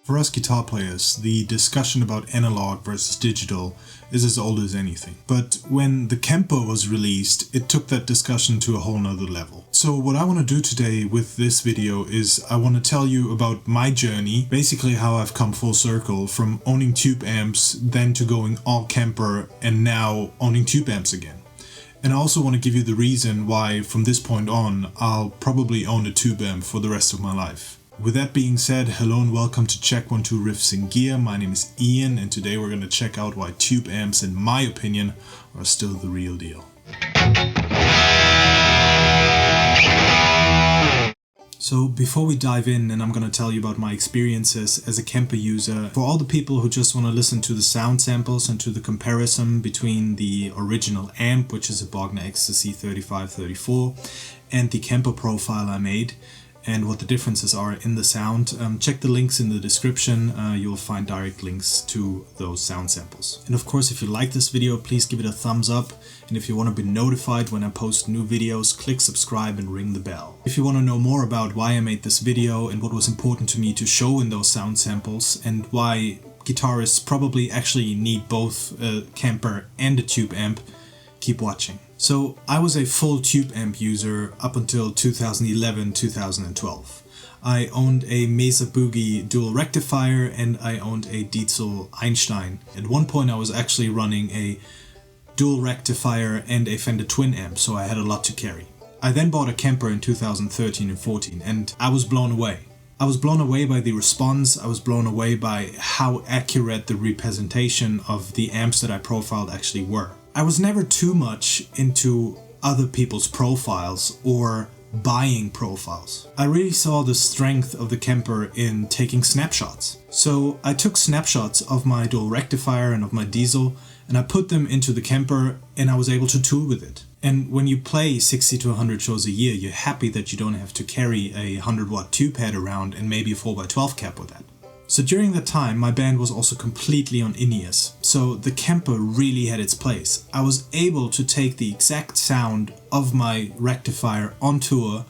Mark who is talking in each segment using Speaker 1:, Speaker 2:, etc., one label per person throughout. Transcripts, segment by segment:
Speaker 1: For us guitar players, the discussion about analog versus digital is as old as anything. But when the Kemper was released, it took that discussion to a whole nother level. So what I want to do today with this video is I want to tell you about my journey, basically how I've come full circle from owning tube amps, then to going all Kemper, and now owning tube amps again. And I also want to give you the reason why from this point on I'll probably own a tube amp for the rest of my life. With that being said, hello and welcome to CheckOneTwo Riffs Gear. My name is Ian and today we're going to check out why tube amps, in my opinion, are still the real deal. So before we dive in, and I'm going to tell you about my experiences as a Kemper user, for all the people who just want to listen to the sound samples and to the comparison between the original amp, which is a Bogner Ecstasy 3534, and the Kemper Profiler I made, and what the differences are in the sound, check the links in the description. You'll find direct links to those sound samples. And of course, if you like this video, please give it a thumbs up. And if you want to be notified when I post new videos, click subscribe and ring the bell. If you want to know more about why I made this video and what was important to me to show in those sound samples, and why guitarists probably actually need both a Kemper and a tube amp, keep watching. So I was a full tube amp user up until 2011-2012. I owned a Mesa Boogie dual rectifier and I owned a Diesel Einstein. At one point I was actually running a dual rectifier and a Fender twin amp, so I had a lot to carry. I then bought a Kemper in 2013 and 14 and I was blown away. I was blown away by the response, I was blown away by how accurate the representation of the amps that I profiled actually were. I was never too much into other people's profiles or buying profiles. I really saw the strength of the Kemper in taking snapshots. So I took snapshots of my dual rectifier and of my diesel and I put them into the Kemper and I was able to tour with it. And when you play 60 to 100 shows a year, you're happy that you don't have to carry a 100-watt tube head around and maybe a 4x12 cap with that. So during that time, my band was also completely on in-ears, so the Kemper really had its place. I was able to take the exact sound of my rectifier on tour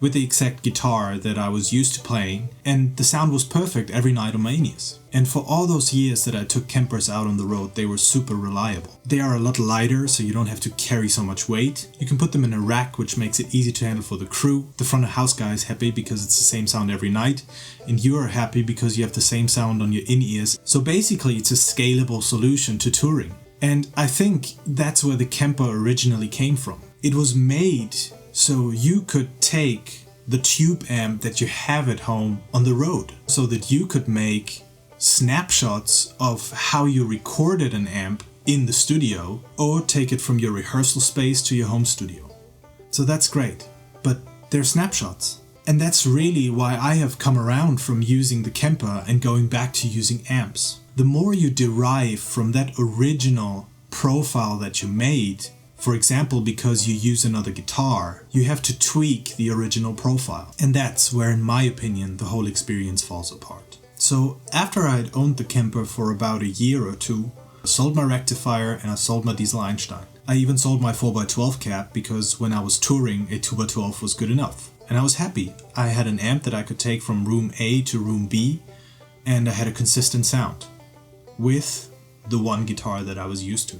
Speaker 1: with the exact guitar that I was used to playing, and the sound was perfect every night on my in-ears. And for all those years that I took Kempers out on the road, they were super reliable. They are a lot lighter, so you don't have to carry so much weight. You can put them in a rack, which makes it easy to handle for the crew. The front of house guy is happy because it's the same sound every night, and you are happy because you have the same sound on your in-ears. So basically it's a scalable solution to touring. And I think that's where the Kemper originally came from. It was made so you could take the tube amp that you have at home on the road, so that you could make snapshots of how you recorded an amp in the studio, or take it from your rehearsal space to your home studio. So that's great, but they're snapshots. And that's really why I have come around from using the Kemper and going back to using amps. The more you derive from that original profile that you made, for example, because you use another guitar, you have to tweak the original profile. And that's where, in my opinion, the whole experience falls apart. So after I had owned the Kemper for about a year or two, I sold my rectifier and I sold my Diesel Einstein. I even sold my 4x12 cap because when I was touring, a 2x12 was good enough. And I was happy. I had an amp that I could take from room A to room B, and I had a consistent sound with the one guitar that I was used to.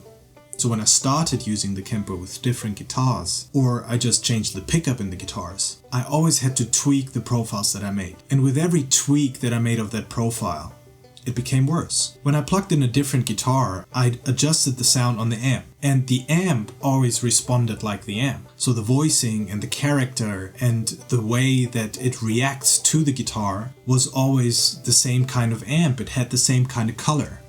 Speaker 1: So when I started using the Kemper with different guitars, or I just changed the pickup in the guitars, I always had to tweak the profiles that I made. And with every tweak that I made of that profile, it became worse. When I plugged in a different guitar, I adjusted the sound on the amp, and the amp always responded like the amp. So the voicing and the character and the way that it reacts to the guitar was always the same kind of amp. It had the same kind of color.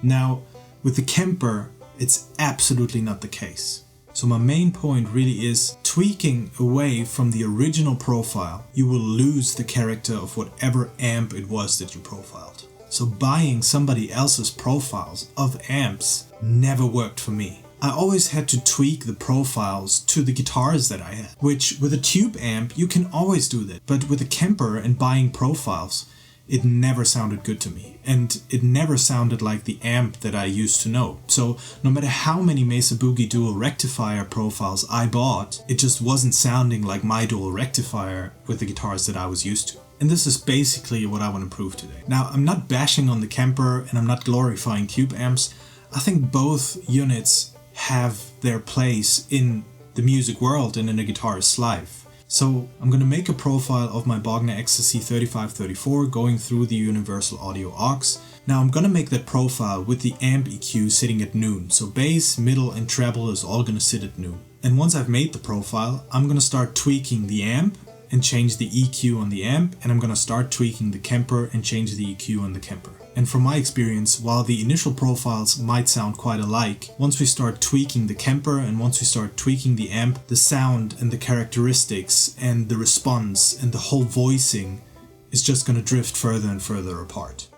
Speaker 1: Now, with the Kemper, it's absolutely not the case. So my main point really is tweaking away from the original profile, you will lose the character of whatever amp it was that you profiled. So buying somebody else's profiles of amps never worked for me. I always had to tweak the profiles to the guitars that I had, which with a tube amp you can always do that. But with a Kemper and buying profiles, it never sounded good to me, and it never sounded like the amp that I used to know. So no matter how many Mesa Boogie dual rectifier profiles I bought, it just wasn't sounding like my dual rectifier with the guitars that I was used to. And this is basically what I want to prove today. Now, I'm not bashing on the Kemper and I'm not glorifying tube amps. I think both units have their place in the music world and in a guitarist's life. So I'm going to make a profile of my Bogner Ecstasy 3534 going through the Universal Audio aux. Now I'm going to make that profile with the amp EQ sitting at noon. So bass, middle and treble is all going to sit at noon. And once I've made the profile, I'm going to start tweaking the amp and change the EQ on the amp, and I'm going to start tweaking the Kemper and change the EQ on the Kemper. And from my experience, while the initial profiles might sound quite alike, once we start tweaking the Kemper and once we start tweaking the amp, the sound and the characteristics and the response and the whole voicing is just going to drift further and further apart.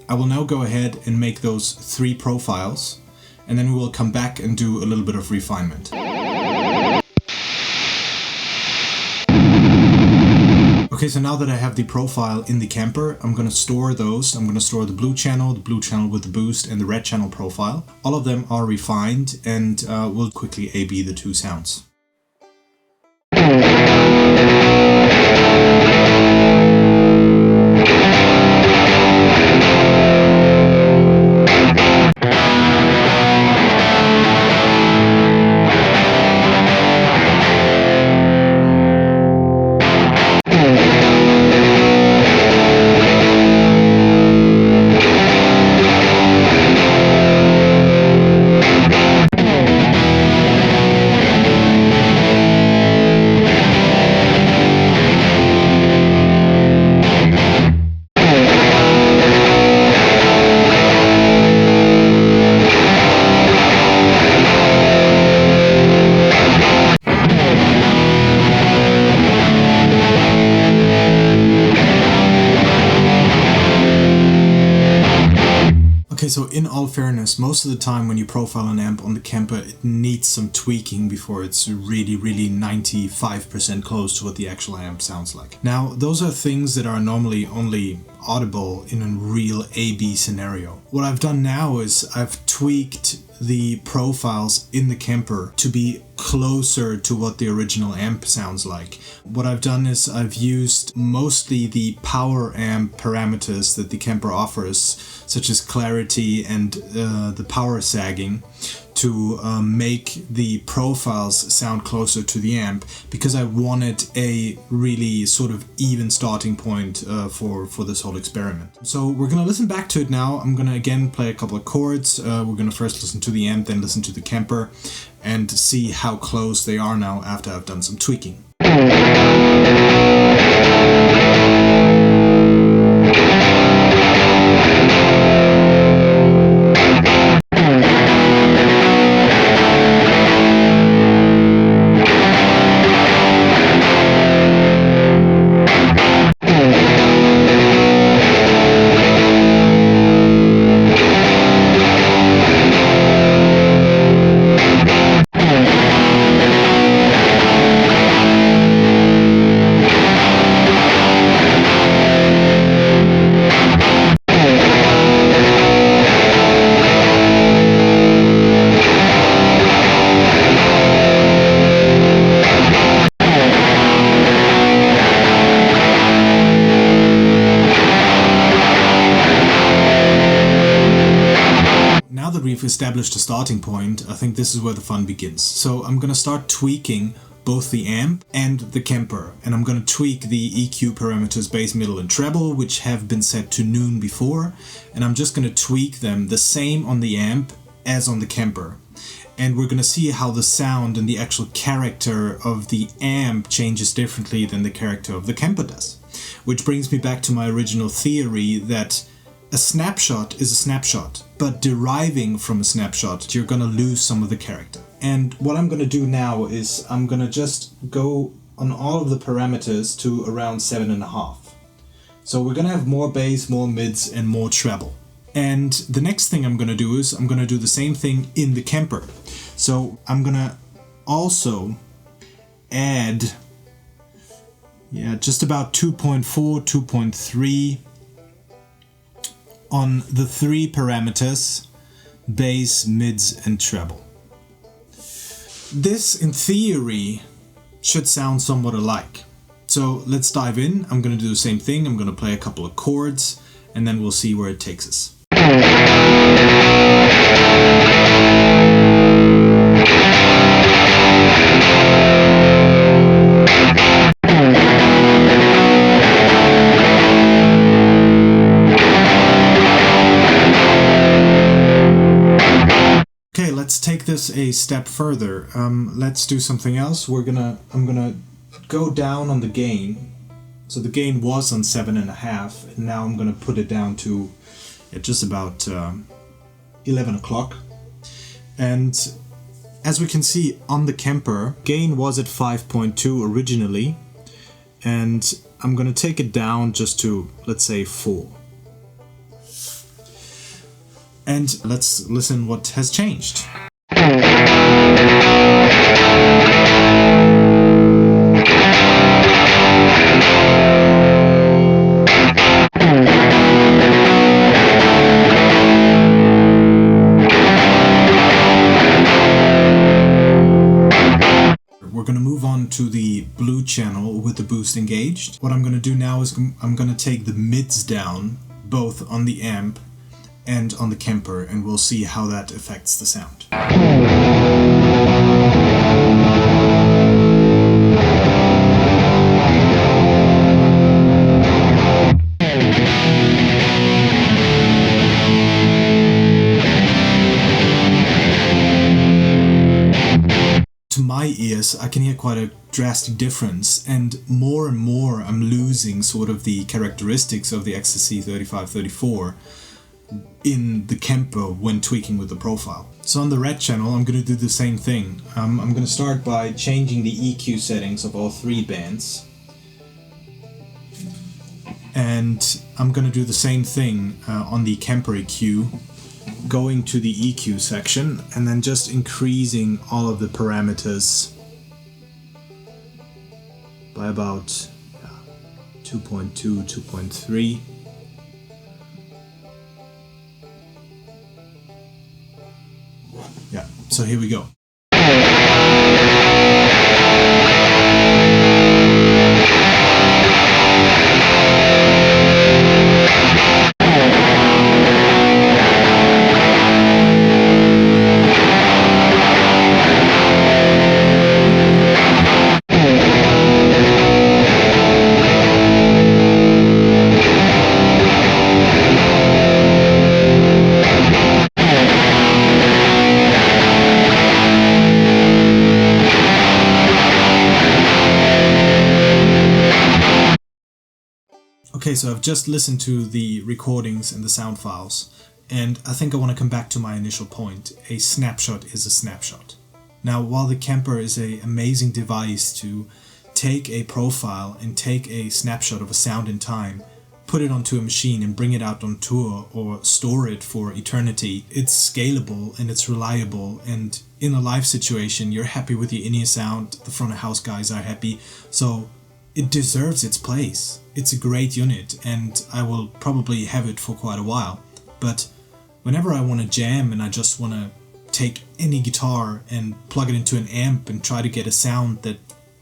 Speaker 1: I will now go ahead and make those 3 profiles, and then we will come back and do a little bit of refinement. Okay, so now that I have the profile in the Kemper, I'm going to store those. I'm going to store the blue channel with the boost, and the red channel profile. All of them are refined, and we'll quickly A/B the 2 sounds. Okay, so in all fairness, most of the time when you profile an amp on the Kemper, it needs some tweaking before it's really 95% close to what the actual amp sounds like. Now, those are things that are normally only audible in a real A/B scenario. What I've done now is I've tweaked the profiles in the Kemper to be closer to what the original amp sounds like. What I've done is I've used mostly the power amp parameters that the Kemper offers, such as clarity and the power sagging, to make the profiles sound closer to the amp, because I wanted a really sort of even starting point for this whole experiment. So we're gonna listen back to it now. I'm gonna again play a couple of chords. We're gonna first listen to the amp, then listen to the Kemper, and see how close they are now after I've done some tweaking. We've established a starting point. I think this is where the fun begins. So I'm going to start tweaking both the amp and the Kemper, and I'm going to tweak the EQ parameters bass, middle and treble, which have been set to noon before, and I'm just going to tweak them the same on the amp as on the Kemper. And we're going to see how the sound and the actual character of the amp changes differently than the character of the Kemper does. Which brings me back to my original theory that a snapshot is a snapshot, but deriving from a snapshot, you're gonna lose some of the character. And what I'm gonna do now is I'm gonna just go on all of the parameters to around 7.5. So we're gonna have more bass, more mids, and more treble. And the next thing I'm gonna do is I'm gonna do the same thing in the Kemper. So I'm gonna also add, just about 2.4, 2.3 on the 3 parameters, bass, mids, and treble. This, in theory, should sound somewhat alike. So let's dive in. I'm going to do the same thing. I'm going to play a couple of chords and then we'll see where it takes us. Okay, let's take this a step further. Let's do something else. I'm gonna go down on the gain. So the gain was on 7.5, and now I'm gonna put it down to just about 11 o'clock. And as we can see on the Kemper, gain was at 5.2 originally, and I'm gonna take it down just to, let's say, 4. And let's listen what has changed. We're going to move on to the blue channel with the boost engaged. What I'm going to do now is I'm going to take the mids down, both on the amp and on the Kemper, and we'll see how that affects the sound. To my ears, I can hear quite a drastic difference, and more I'm losing sort of the characteristics of the Ecstasy 3534 in the Kemper when tweaking with the profile. So on the red channel, I'm going to do the same thing. I'm going to start by changing the EQ settings of all 3 bands. And I'm going to do the same thing on the Kemper EQ, going to the EQ section and then just increasing all of the parameters by about 2.2, 2.3. Yeah, so here we go. Okay, so I've just listened to the recordings and the sound files, and I think I want to come back to my initial point. A snapshot is a snapshot. Now, while the Kemper is an amazing device to take a profile and take a snapshot of a sound in time, put it onto a machine and bring it out on tour or store it for eternity, it's scalable and it's reliable, and in a live situation you're happy with your in-ear sound, the front of house guys are happy, so it deserves its place. It's a great unit and I will probably have it for quite a while. But whenever I want to jam and I just want to take any guitar and plug it into an amp and try to get a sound that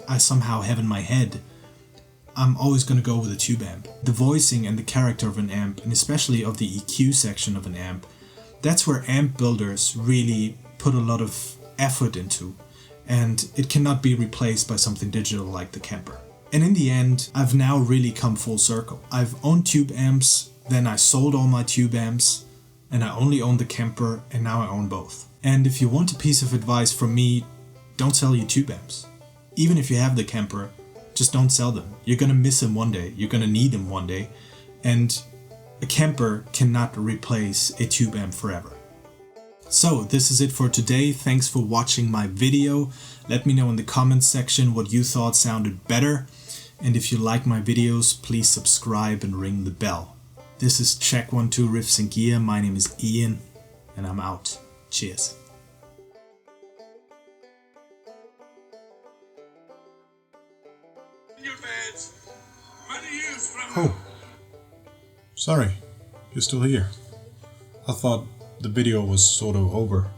Speaker 1: I somehow have in my head, I'm always going to go with a tube amp. The voicing and the character of an amp, and especially of the EQ section of an amp, that's where amp builders really put a lot of effort into, and it cannot be replaced by something digital like the Kemper. And in the end, I've now really come full circle. I've owned tube amps, then I sold all my tube amps, and I only owned the Kemper, and now I own both. And if you want a piece of advice from me, don't sell your tube amps. Even if you have the Kemper, just don't sell them. You're gonna miss them one day, you're gonna need them one day, and a Kemper cannot replace a tube amp forever. So this is it for today. Thanks for watching my video. Let me know in the comments section what you thought sounded better. And if you like my videos, please subscribe and ring the bell. This is CheckOneTwo Riffs Gear. My name is Ian, and I'm out. Cheers. Oh, sorry, you're still here. I thought the video was sort of over.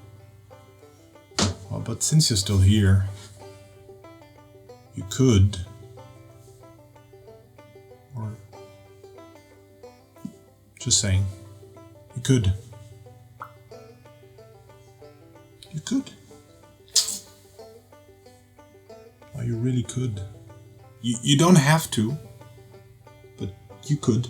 Speaker 1: Well, but since you're still here, you could Just saying. You could. You could. Oh, you really could. You don't have to, but you could.